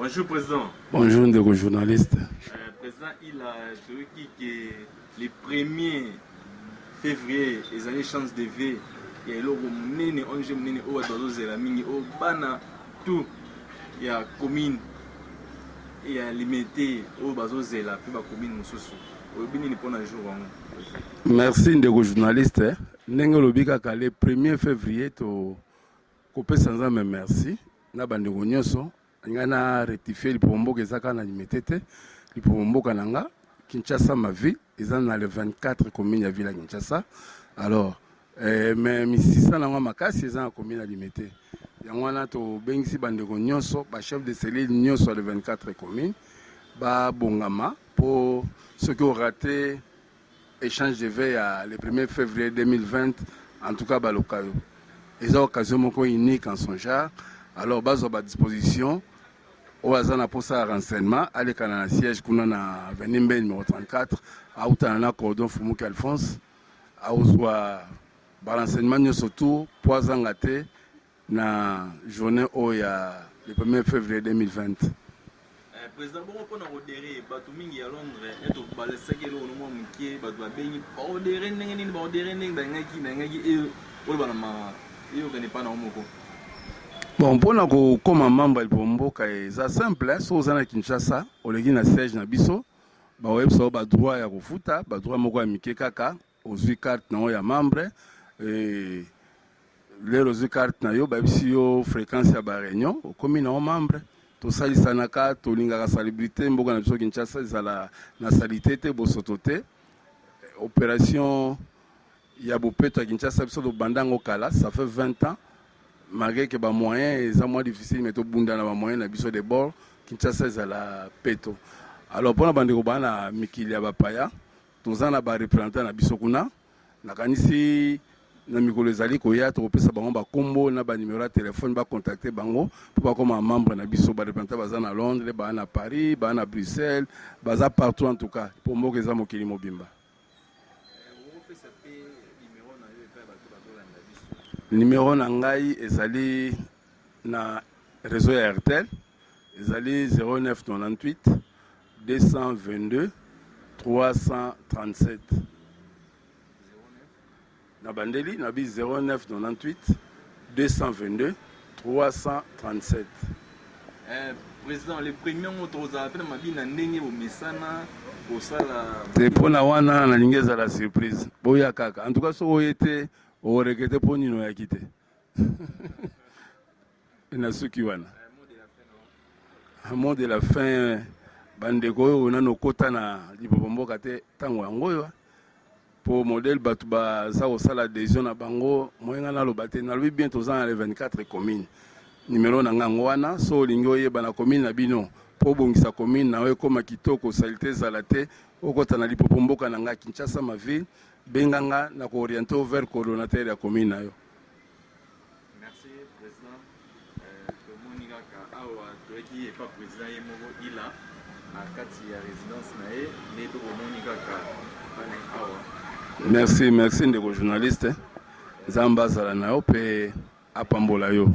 Bonjour Président. Bonjour ndeko journaliste. Président, il a dit que le 1er février, les années chance de vie, et là, on a tout, il y a commune, il y a limité, au bazo la plus commune Merci ndeko journaliste. Ndenge lobika ka le 1er février to kopesa nzambe merci na bandeko nyonso ngana rectifier lipomboka ezaka na limetete lipomboka nanga Kinshasa ma ville ezana na le 24 commune ya ville ya Kinshasa. Alors mais misisa na makasi ezana commune ya limete yango wana to bengisi bandeko nyonso ba chef de cellule nyonso le 24 commune ba bongama pour ceux qui ont raté échange de veille le 1er février 2020 en tout cas balokayo. Les occasions uniques en son genre. Alors, base à disposition, au hasard pour ça renseignement, allez quand on siège qu'on a avenue numéro 34, à Outana cordon Fumuk Alphonse, à Ozoa, renseignement surtout poison gâté na journée où il y a le 1er février 2020. Président, bon, on a rodéré, Batumingi à Londres, et au Balesaki, le nom qui est Batuabeni, rodéré, bon, pour comme membre de Bomboka, c'est simple, si vous êtes à Kinshasa, vous avez un siège na biso, vous avez droit à refuta, vous avez droit à Mike Kaka, aux 8 cartes na membre, et les cartes na yo, vous avez fréquence à la réunion, vous avez un membre. Tout ça, il sanaka, tout l'inga salubrité, mboka na biso Kinshasa, ils la salité, bosotote, opération. Il y a beaucoup de Kinshasa, ça fait 20 ans. Malgré que les moyens sont moins difficiles, mais les moyens sont des bords. Kinshasa, c'est la péto. Alors, pour la bande de Mikili Abapaya, tous les représentants de Bisokuna, Nakanisi, Namikolo Zali, Koya, Tropesa Bango, Bakombo, Naba numéro de téléphone, ba contacter Bango, pour comme un membre de Biso, représentant à Londres, à Paris, à Bruxelles, partout en tout cas, pour moi, les Amokili Mobimba. Numéro nangai ezali na réseau RTL ezali 0998 222 337 na bandeli na bi 0998 222 337. Président, le premier mot aux appels m'a dit n'andenge au mesana au sala. C'est pour na wana na lingeza la surprise. Boya kaka. En tout cas, so était au regretté pour nous ya quitté. Na suki wana. Un mot de la fin bandeko on a no kota na libombo kate tango yango pour modèle batuba za au sala adhésion na bango moyenga na lobate na lui bientôt dans les 24 communes. Numéro na ngango wana so lingo yeba na commune na bino po bongisa commune na we koma kitoko salité zalate okota na lipopomboka na nga Kinshasa ma ville benganga na ko orienter vers coordonnateur ya commune na yo. Merci président. Monika ka awa toeki e pas président yemoko ila na kati ya résidence na e ne to Monika ka bana awa. Merci ndeko journaliste. Zamba zala na yo pe apambola yo.